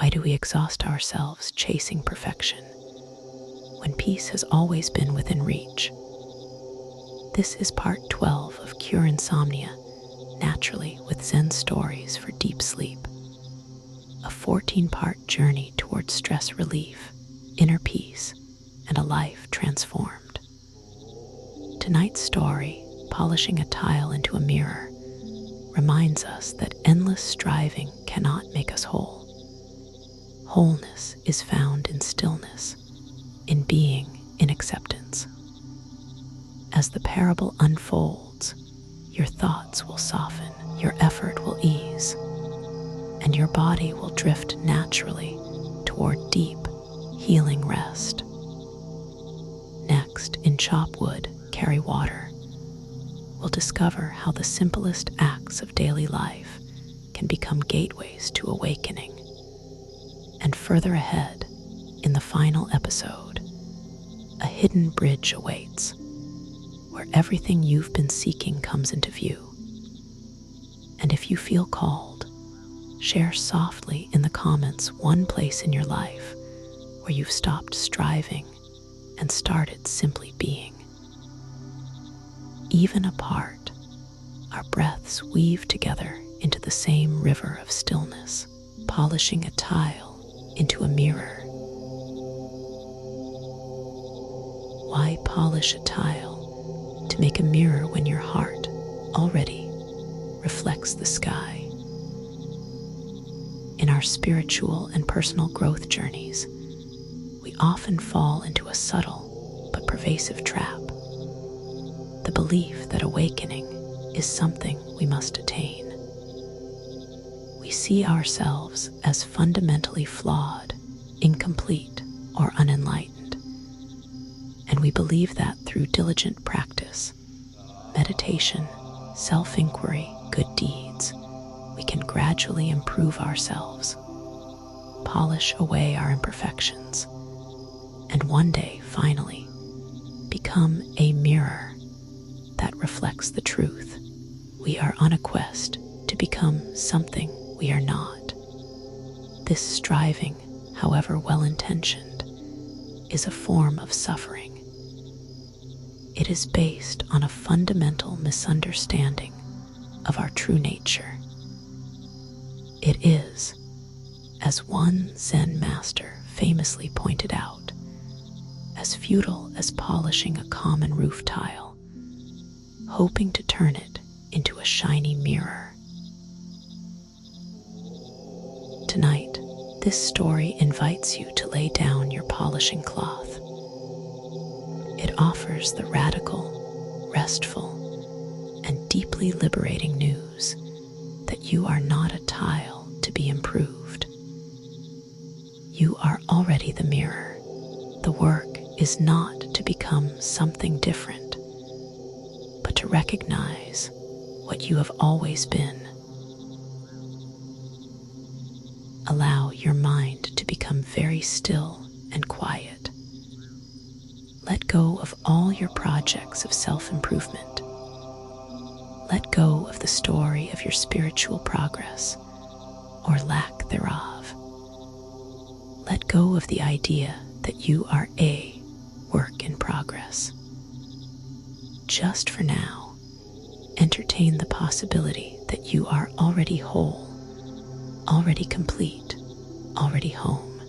Why do we exhaust ourselves chasing perfection when peace has always been within reach? This is part 12 of Cure Insomnia Naturally with Zen Stories for Deep Sleep, a 14-part journey towards stress relief, inner peace, and a life transformed. Tonight's story, Polishing a Tile into a Mirror, reminds us that endless striving cannot make us whole. Wholeness is found in stillness, in being, in acceptance. As the parable unfolds, your thoughts will soften, your effort will ease, and your body will drift naturally toward deep, healing rest. Next, in Chop Wood, Carry Water, we'll discover how the simplest acts of daily life can become gateways to awakening. And further ahead, in the final episode, a hidden bridge awaits, where everything you've been seeking comes into view. And if you feel called, share softly in the comments one place in your life where you've stopped striving and started simply being. Even apart, our breaths weave together into the same river of stillness, polishing a tile into a mirror. Why polish a tile to make a mirror when your heart already reflects the sky? In our spiritual and personal growth journeys, we often fall into a subtle but pervasive trap: the belief that awakening is something we must attain. We see ourselves as fundamentally flawed, incomplete, or unenlightened, and we believe that through diligent practice, meditation, self-inquiry, good deeds, we can gradually improve ourselves, polish away our imperfections, and one day, finally, become a mirror that reflects the truth. We are on a quest to become something we are not. This striving, however well-intentioned, is a form of suffering. It is based on a fundamental misunderstanding of our true nature. It is, as one Zen master famously pointed out, as futile as polishing a common roof tile, hoping to turn it into a shiny mirror. Tonight, this story invites you to lay down your polishing cloth. It offers the radical, restful, and deeply liberating news that you are not a tile to be improved. You are already the mirror. The work is not to become something different, but to recognize what you have always been. Allow your mind to become very still and quiet. Let go of all your projects of self-improvement. Let go of the story of your spiritual progress or lack thereof. Let go of the idea that you are a work in progress. Just for now, entertain the possibility that you are already whole, already complete, already home.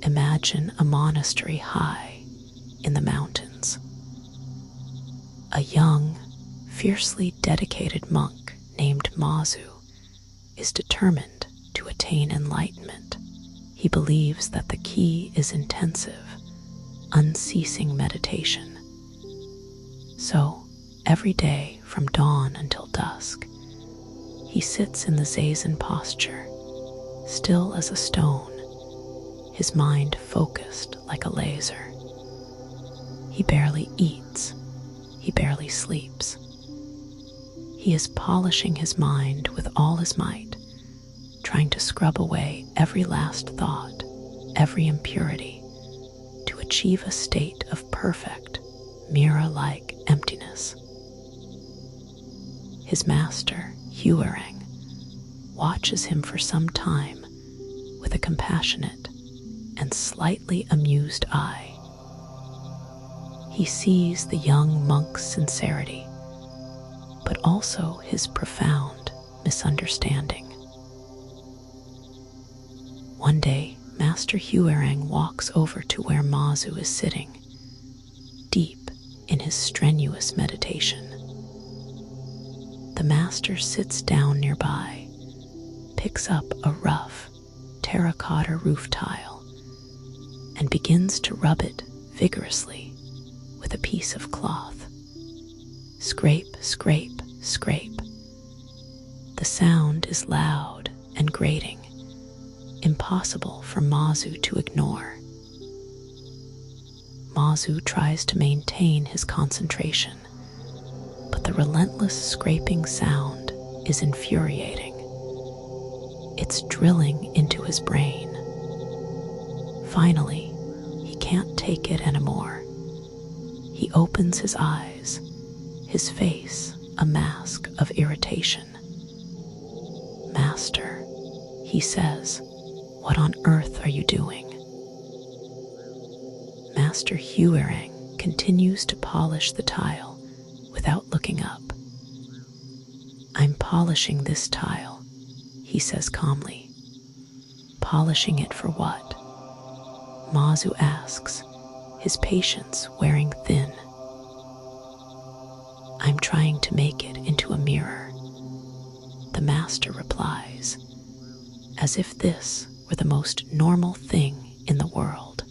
Imagine a monastery high in the mountains. A young, fiercely dedicated monk named Mazu is determined to attain enlightenment. He believes that the key is intensive, unceasing meditation. So, every day from dawn until dusk, he sits in the zazen posture, still as a stone, his mind focused like a laser. He barely eats, he barely sleeps. He is polishing his mind with all his might, trying to scrub away every last thought, every impurity, to achieve a state of perfect, mirror-like emptiness. His master, Huarang, watches him for some time with a compassionate and slightly amused eye. He sees the young monk's sincerity, but also his profound misunderstanding. One day, Master Huerang walks over to where Mazu is sitting, deep in his strenuous meditation. The master sits down nearby, picks up a rough terracotta roof tile, and begins to rub it vigorously with a piece of cloth. Scrape, scrape, scrape. The sound is loud and grating, impossible for Mazu to ignore. Mazu tries to maintain his concentration, but the relentless scraping sound is infuriating. It's drilling into his brain. Finally, he can't take it anymore. He opens his eyes, his face a mask of irritation. "Master," he says, "what on earth are you doing?" Master Huerang continues to polish the tile without looking up. "I'm polishing this tile," he says calmly. "Polishing it for what?" Mazu asks, his patience wearing thin. "I'm trying to make it into a mirror," the master replies, as if this were the most normal thing in the world.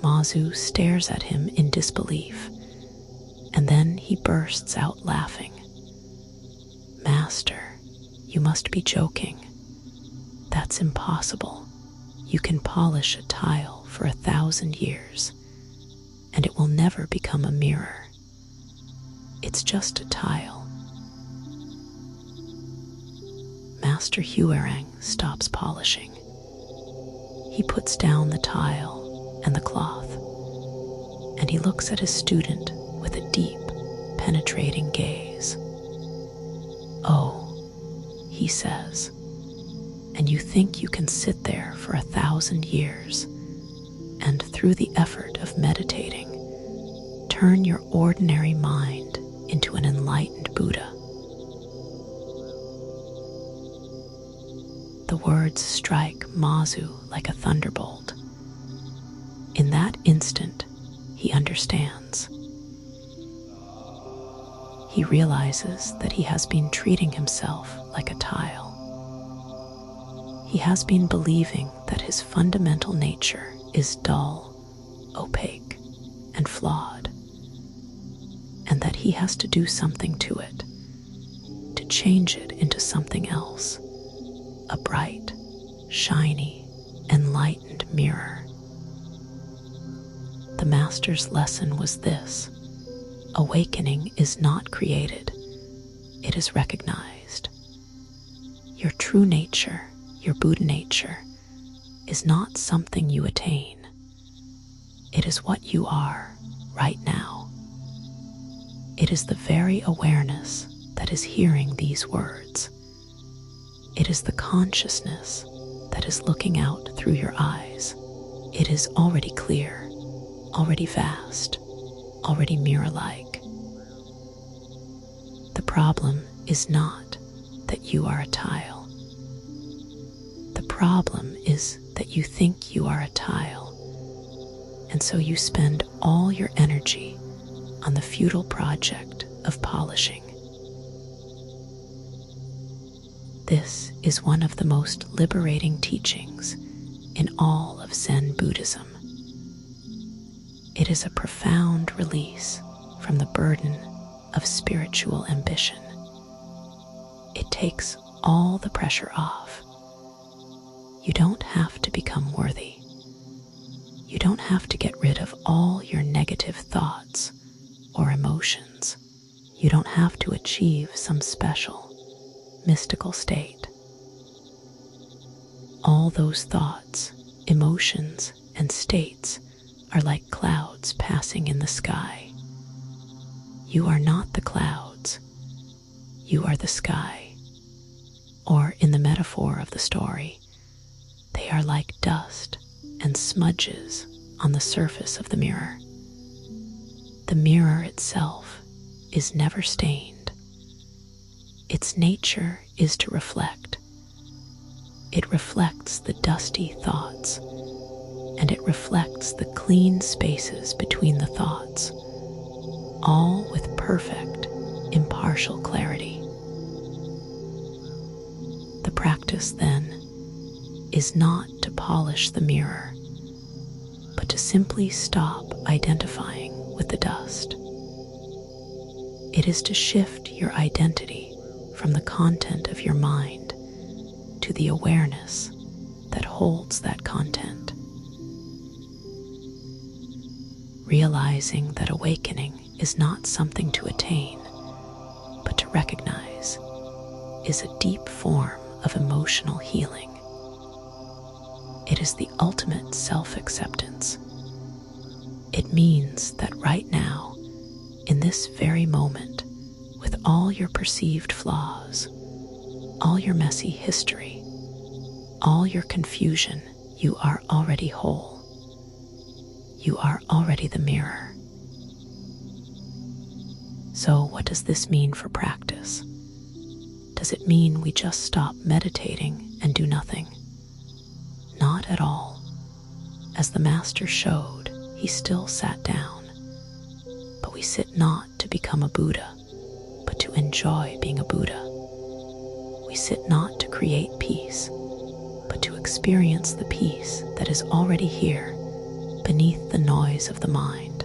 Mazu stares at him in disbelief, and then he bursts out laughing. "Master, you must be joking. That's impossible. You can polish a tile for 1,000 years, and it will never become a mirror. It's just a tile." Master Huerang stops polishing. He puts down the tile and the cloth, and he looks at his student with a deep, penetrating gaze. "Oh," he says, "and you think you can sit there for 1,000 years and through the effort of meditating, turn your ordinary mind into an enlightened Buddha?" The words strike Mazu like a thunderbolt. In that instant, he understands. He realizes that he has been treating himself like a tile. He has been believing that his fundamental nature is dull, opaque, and flawed, and that he has to do something to it, to change it into something else, a bright, shiny, enlightened mirror. The master's lesson was this: awakening is not created, it is recognized. Your true nature, your Buddha nature, is not something you attain. It is what you are right now. It is the very awareness that is hearing these words. It is the consciousness that is looking out through your eyes. It is already clear, already vast, already mirror-like. The problem is not that you are a tile. The problem is that you think you are a tile, and so you spend all your energy on the futile project of polishing. This is one of the most liberating teachings in all of Zen Buddhism. It is a profound release from the burden of spiritual ambition. It takes all the pressure off. You don't have to become worthy. You don't have to get rid of all your negative thoughts or emotions. You don't have to achieve some special, mystical state. All those thoughts, emotions, and states are like clouds passing in the sky. You are not the clouds. You are the sky. Or in the metaphor of the story, they are like dust and smudges on the surface of the mirror. The mirror itself is never stained. Its nature is to reflect. It reflects the dusty thoughts, and it reflects the clean spaces between the thoughts, all with perfect, impartial clarity. The practice, then, is not to polish the mirror, but to simply stop identifying with the dust. It is to shift your identity from the content of your mind to the awareness that holds that content. Realizing that awakening is not something to attain, but to recognize, is a deep form of emotional healing. It is the ultimate self-acceptance. It means that right now, in this very moment, with all your perceived flaws, all your messy history, all your confusion, you are already whole. You are already the mirror. So what does this mean for practice? Does it mean we just stop meditating and do nothing? Not at all. As the Master showed, he still sat down. But we sit not to become a Buddha, but to enjoy being a Buddha. We sit not to create peace, but to experience the peace that is already here, beneath the noise of the mind.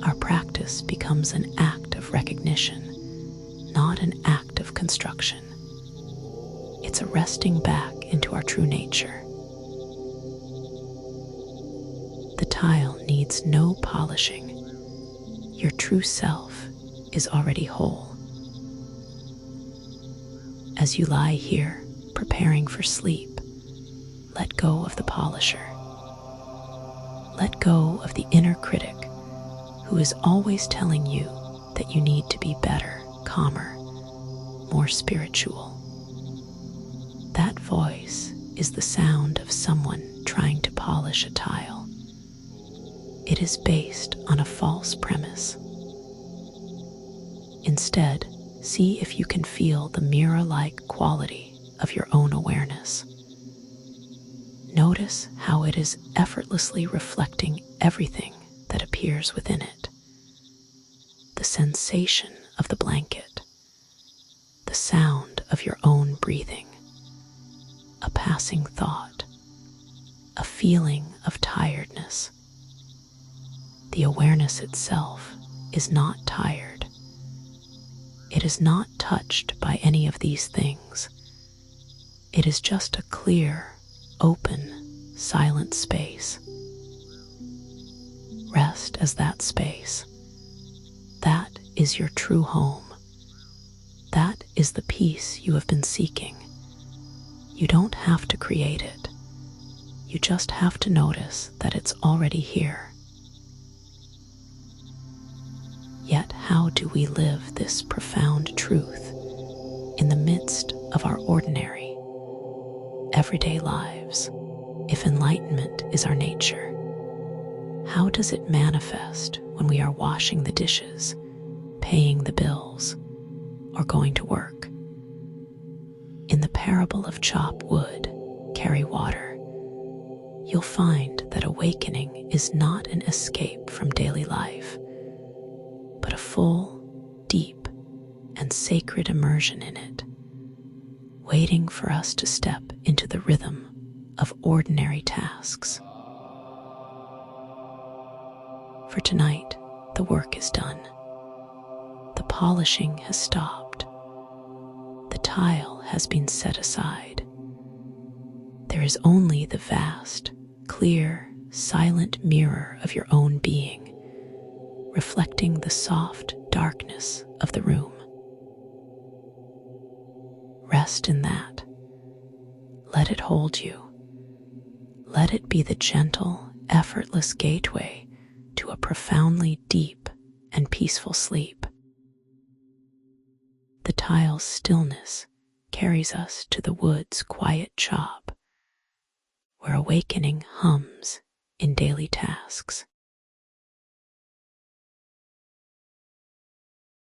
Our practice becomes an act of recognition, not an act of construction. It's a resting back into our true nature. The tile needs no polishing. Your true self is already whole. As you lie here, preparing for sleep, let go of the polisher. Let go of the inner critic who is always telling you that you need to be better, calmer, more spiritual. That voice is the sound of someone trying to polish a tile. It is based on a false premise. Instead, see if you can feel the mirror-like quality of your own awareness. Notice how it is effortlessly reflecting everything that appears within it. The sensation of the blanket, the sound of your own breathing, a passing thought, a feeling of tiredness. The awareness itself is not tired. It is not touched by any of these things. It is just a clear, open, silent space. Rest as that space. That is your true home. That is the peace you have been seeking. You don't have to create it. You just have to notice that it's already here. Yet how do we live this profound truth in the midst of our ordinary, everyday lives? If enlightenment is our nature, how does it manifest when we are washing the dishes, paying the bills, or going to work? In the parable of chop wood, carry water, you'll find that awakening is not an escape from daily life, but a full, deep, and sacred immersion in it, waiting for us to step into the rhythm of ordinary tasks. For tonight, the work is done. The polishing has stopped. The tile has been set aside. There is only the vast, clear, silent mirror of your own being, reflecting the soft darkness of the room. Rest in that. Let it hold you. Let it be the gentle, effortless gateway to a profoundly deep and peaceful sleep. The tile's stillness carries us to the wood's quiet chop, where awakening hums in daily tasks.